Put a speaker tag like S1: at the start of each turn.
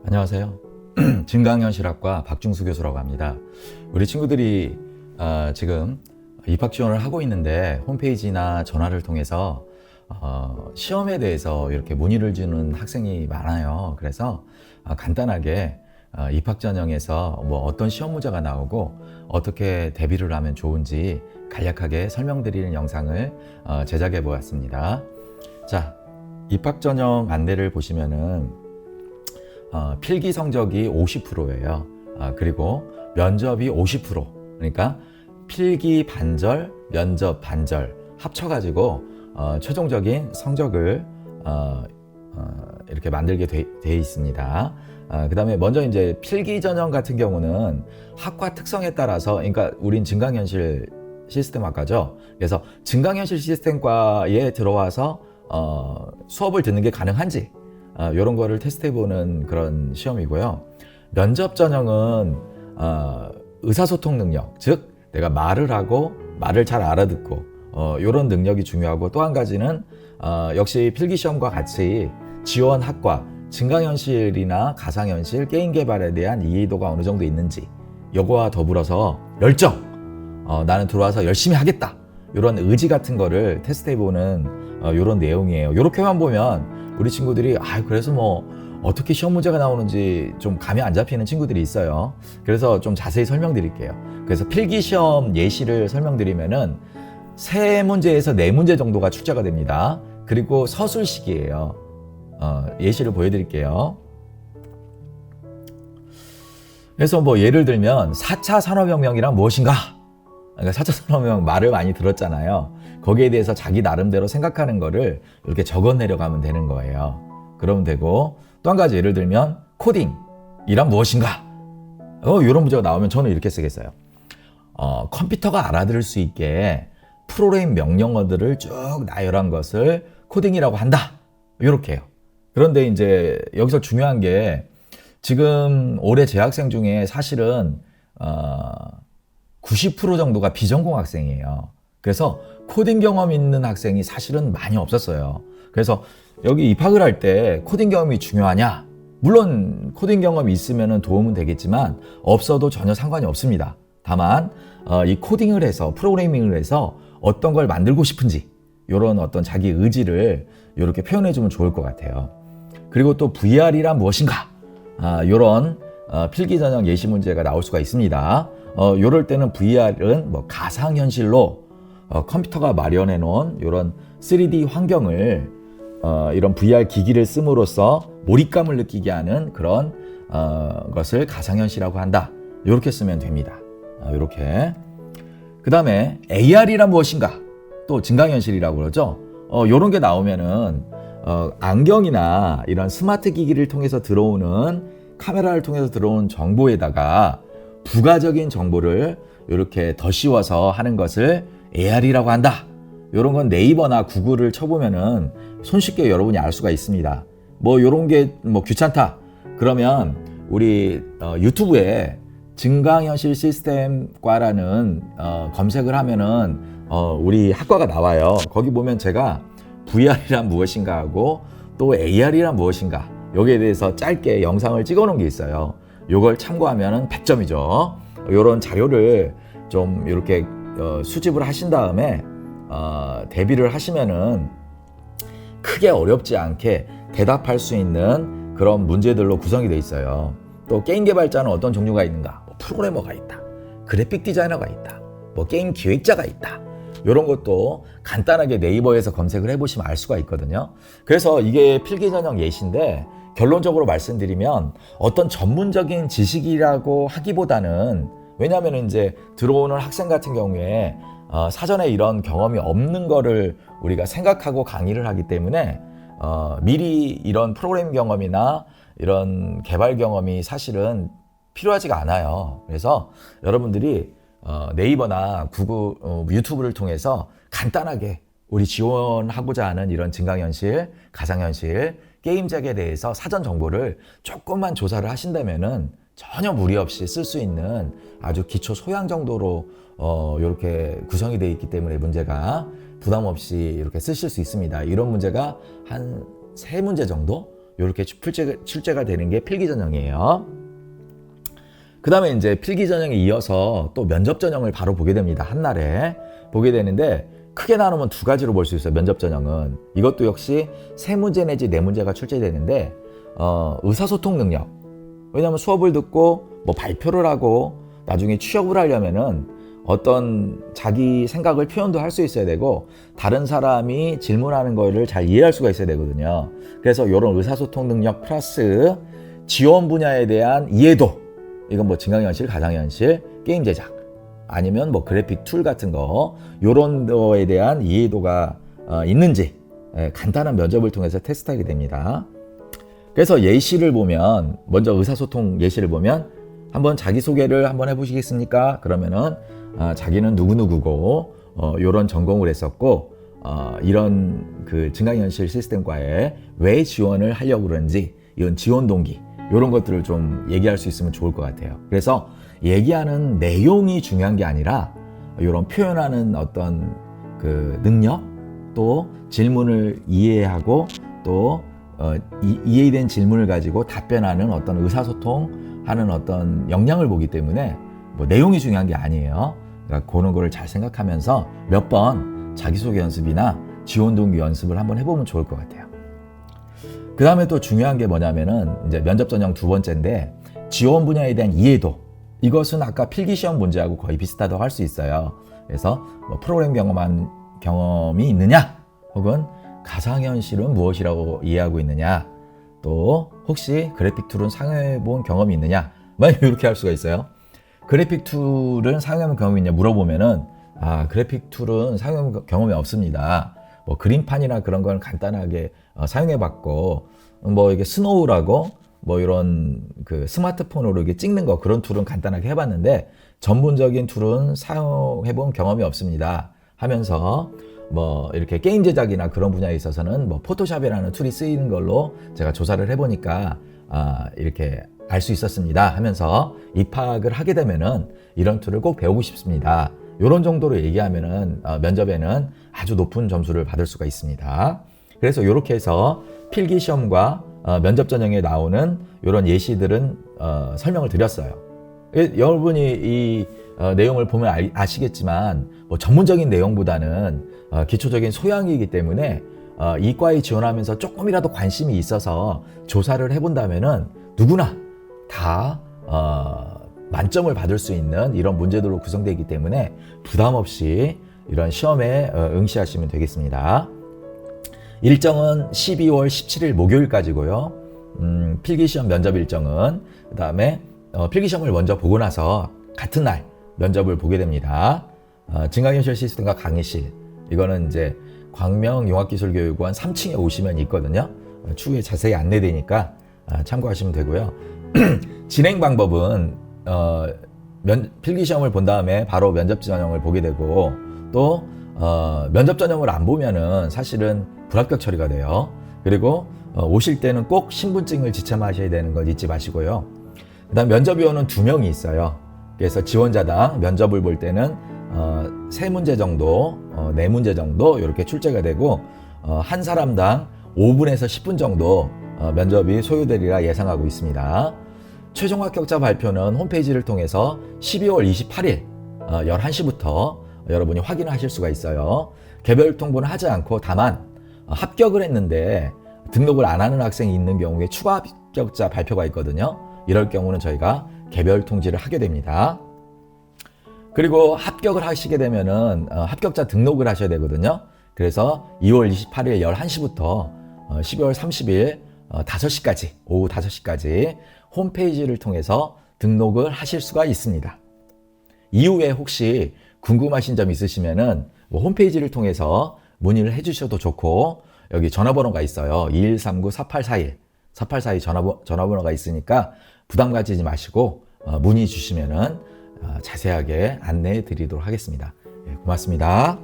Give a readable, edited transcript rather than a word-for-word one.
S1: 안녕하세요. 증강현실학과 박중수 교수라고 합니다. 우리 친구들이 지금 입학 지원을 하고 있는데 홈페이지나 전화를 통해서 시험에 대해서 이렇게 문의를 주는 학생이 많아요. 그래서 간단하게 입학 전형에서 뭐 어떤 시험 문제가 나오고 어떻게 대비를 하면 좋은지 간략하게 설명드리는 영상을 제작해 보았습니다. 자, 입학 전형 안내를 보시면은 필기 성적이 50%예요. 그리고 면접이 50%. 그러니까 필기 반절, 면접 반절 합쳐가지고 최종적인 성적을 이렇게 만들게 돼 있습니다. 그 다음에 먼저 이제 필기 전형 같은 경우는 학과 특성에 따라서, 그러니까 우린 증강현실 시스템학과죠. 그래서 증강현실 시스템과에 들어와서 수업을 듣는 게 가능한지 이런 거를 테스트해보는 그런 시험이고요. 면접 전형은 의사소통 능력, 즉 내가 말을 하고 말을 잘 알아듣고 이런 능력이 중요하고, 또 한 가지는 역시 필기시험과 같이 지원 학과, 증강현실이나 가상현실, 게임 개발에 대한 이해도가 어느 정도 있는지, 이거와 더불어서 열정, 나는 들어와서 열심히 하겠다, 이런 의지 같은 거를 테스트해보는 이런 내용이에요. 이렇게만 보면 우리 친구들이 그래서 뭐 어떻게 시험 문제가 나오는지 좀 감이 안 잡히는 친구들이 있어요. 그래서 좀 자세히 설명드릴게요. 그래서 필기시험 예시를 설명드리면은 3문제에서 4문제 정도가 출제가 됩니다. 그리고 서술식이에요. 예시를 보여드릴게요. 그래서 뭐 예를 들면 4차 산업혁명이란 무엇인가? 그러니까 4차 산업혁명 말을 많이 들었잖아요. 거기에 대해서 자기 나름대로 생각하는 거를 이렇게 적어내려가면 되는 거예요. 그러면 되고, 또 한 가지 예를 들면 코딩이란 무엇인가? 이런 문제가 나오면 저는 이렇게 쓰겠어요. 컴퓨터가 알아들을 수 있게 프로그램 명령어들을 쭉 나열한 것을 코딩이라고 한다. 이렇게 해요. 그런데 이제 여기서 중요한 게, 지금 올해 재학생 중에 사실은 90% 정도가 비전공 학생이에요. 그래서 코딩 경험 있는 학생이 사실은 많이 없었어요. 그래서 여기 입학을 할 때 코딩 경험이 중요하냐? 물론 코딩 경험이 있으면 도움은 되겠지만 없어도 전혀 상관이 없습니다. 다만 이 코딩을 해서, 프로그래밍을 해서 어떤 걸 만들고 싶은지, 이런 어떤 자기 의지를 이렇게 표현해 주면 좋을 것 같아요. 그리고 또 VR이란 무엇인가? 이런 필기 전형 예시 문제가 나올 수가 있습니다. 이럴 때는 VR은 뭐 가상현실로 컴퓨터가 마련해 놓은 이런 3D 환경을 이런 VR 기기를 씀으로써 몰입감을 느끼게 하는 그런 것을 가상현실이라고 한다. 이렇게 쓰면 됩니다. 이렇게. 그 다음에 AR이란 무엇인가? 또 증강현실이라고 그러죠. 이런 게 나오면은 안경이나 이런 스마트 기기를 통해서 들어오는, 카메라를 통해서 들어온 정보에다가 부가적인 정보를 이렇게 더 씌워서 하는 것을 AR이라고 한다. 이런 건 네이버나 구글을 쳐보면은 손쉽게 여러분이 알 수가 있습니다. 뭐 이런 게 뭐 귀찮다 그러면 우리 유튜브에 증강현실 시스템과라는 검색을 하면은 우리 학과가 나와요. 거기 보면 제가 VR이란 무엇인가 하고 또 AR이란 무엇인가, 여기에 대해서 짧게 영상을 찍어 놓은 게 있어요. 이걸 참고하면은 100점이죠. 이런 자료를 좀 이렇게 수집을 하신 다음에 대비를 하시면은 크게 어렵지 않게 대답할 수 있는 그런 문제들로 구성이 되어 있어요. 또 게임 개발자는 어떤 종류가 있는가? 뭐 프로그래머가 있다, 그래픽 디자이너가 있다, 뭐 게임 기획자가 있다. 이런 것도 간단하게 네이버에서 검색을 해보시면 알 수가 있거든요. 그래서 이게 필기 전형 예시인데, 결론적으로 말씀드리면 어떤 전문적인 지식이라고 하기보다는, 왜냐하면 이제 들어오는 학생 같은 경우에 사전에 이런 경험이 없는 거를 우리가 생각하고 강의를 하기 때문에 미리 이런 프로그래밍 경험이나 이런 개발 경험이 사실은 필요하지가 않아요. 그래서 여러분들이 네이버나 구글, 유튜브를 통해서 간단하게 우리 지원하고자 하는 이런 증강현실, 가상현실, 게임작에 대해서 사전 정보를 조금만 조사를 하신다면은 전혀 무리 없이 쓸 수 있는 아주 기초 소양 정도로 이렇게 구성이 되어 있기 때문에 문제가 부담 없이 이렇게 쓰실 수 있습니다. 이런 문제가 한 3문제 정도 이렇게 출제가 되는 게 필기 전형이에요. 그 다음에 이제 필기 전형에 이어서 또 면접 전형을 바로 보게 됩니다. 한날에 보게 되는데 크게 나누면 두 가지로 볼 수 있어요. 면접 전형은 이것도 역시 3문제 내지 4문제가 출제되는데 의사소통 능력. 왜냐하면 수업을 듣고 뭐 발표를 하고 나중에 취업을 하려면은 어떤 자기 생각을 표현도 할 수 있어야 되고 다른 사람이 질문하는 거를 잘 이해할 수가 있어야 되거든요. 그래서 이런 의사소통 능력 플러스 지원 분야에 대한 이해도, 이건 뭐 증강현실, 가상현실, 게임 제작 아니면 뭐 그래픽 툴 같은 거 이런 거에 대한 이해도가 있는지 간단한 면접을 통해서 테스트하게 됩니다. 그래서 예시를 보면 먼저 의사소통 예시를 보면 한번 자기소개를 한번 해보시겠습니까? 그러면은 자기는 누구누구고 이런 전공을 했었고 이런 그 증강현실 시스템과에 왜 지원을 하려고 그러는지 이런 지원 동기 이런 것들을 좀 얘기할 수 있으면 좋을 것 같아요. 그래서 얘기하는 내용이 중요한 게 아니라 이런 표현하는 어떤 그 능력 또 질문을 이해하고 또 이해된 질문을 가지고 답변하는 어떤 의사소통하는 어떤 역량을 보기 때문에 뭐 내용이 중요한 게 아니에요. 그러니까 그런 거를 잘 생각하면서 몇 번 자기소개 연습이나 지원 동기 연습을 한번 해보면 좋을 것 같아요. 그 다음에 또 중요한 게 뭐냐면은 이제 면접 전형 두 번째인데 지원 분야에 대한 이해도. 이것은 아까 필기시험 문제하고 거의 비슷하다고 할 수 있어요. 그래서 뭐 프로그램 경험이 있느냐, 혹은 가상현실은 무엇이라고 이해하고 있느냐, 또 혹시 그래픽 툴은 사용해 본 경험이 있느냐, 이렇게 할 수가 있어요. 그래픽 툴은 사용해 본 경험이 있냐 물어보면은 그래픽 툴은 사용해 본 경험이 없습니다. 뭐 그림판이나 그런 걸 간단하게 사용해 봤고 뭐 이게 스노우라고 뭐 이런 그 스마트폰으로 이렇게 찍는 거 그런 툴은 간단하게 해봤는데 전문적인 툴은 사용해 본 경험이 없습니다 하면서 뭐 이렇게 게임 제작이나 그런 분야에 있어서는 뭐 포토샵이라는 툴이 쓰이는 걸로 제가 조사를 해보니까 이렇게 알 수 있었습니다 하면서 입학을 하게 되면은 이런 툴을 꼭 배우고 싶습니다. 이런 정도로 얘기하면은 면접에는 아주 높은 점수를 받을 수가 있습니다. 그래서 이렇게 해서 필기시험과 면접 전형에 나오는 이런 예시들은 설명을 드렸어요. 여러분이 이 내용을 보면 아시겠지만 뭐 전문적인 내용보다는 기초적인 소양이기 때문에 이과에 지원하면서 조금이라도 관심이 있어서 조사를 해본다면은 누구나 다 만점을 받을 수 있는 이런 문제들로 구성되어 있기 때문에 부담 없이 이런 시험에 응시하시면 되겠습니다. 일정은 12월 17일 목요일까지고요. 필기시험 면접 일정은 그 다음에 필기시험을 먼저 보고 나서 같은 날 면접을 보게 됩니다. 증강현실 시스템과 강의실, 이거는 이제 광명융합기술교육원 3층에 오시면 있거든요. 추후에 자세히 안내되니까 참고하시면 되고요. 진행 방법은 필기시험을 본 다음에 바로 면접 전형을 보게 되고 또 면접 전형을 안 보면은 사실은 불합격 처리가 돼요. 그리고 오실 때는 꼭 신분증을 지참하셔야 되는 거 잊지 마시고요. 그다음 면접위원은 2명이 있어요. 그래서 지원자당 면접을 볼 때는 3문제 정도, 4문제 정도 이렇게 출제가 되고 한 사람당 5분에서 10분 정도 면접이 소요되리라 예상하고 있습니다. 최종 합격자 발표는 홈페이지를 통해서 12월 28일 11시부터 여러분이 확인하실 수가 있어요. 개별 통보는 하지 않고 다만 합격을 했는데 등록을 안 하는 학생이 있는 경우에 추가 합격자 발표가 있거든요. 이럴 경우는 저희가 개별 통지를 하게 됩니다. 그리고 합격을 하시게 되면은 합격자 등록을 하셔야 되거든요. 그래서 2월 28일 11시부터 12월 30일 5시까지, 오후 5시까지 홈페이지를 통해서 등록을 하실 수가 있습니다. 이후에 혹시 궁금하신 점 있으시면은 뭐 홈페이지를 통해서 문의를 해주셔도 좋고 여기 전화번호가 있어요. 2139-4841 전화번호가 있으니까 부담 가지지 마시고 문의 주시면은 자세하게 안내해 드리도록 하겠습니다. 고맙습니다.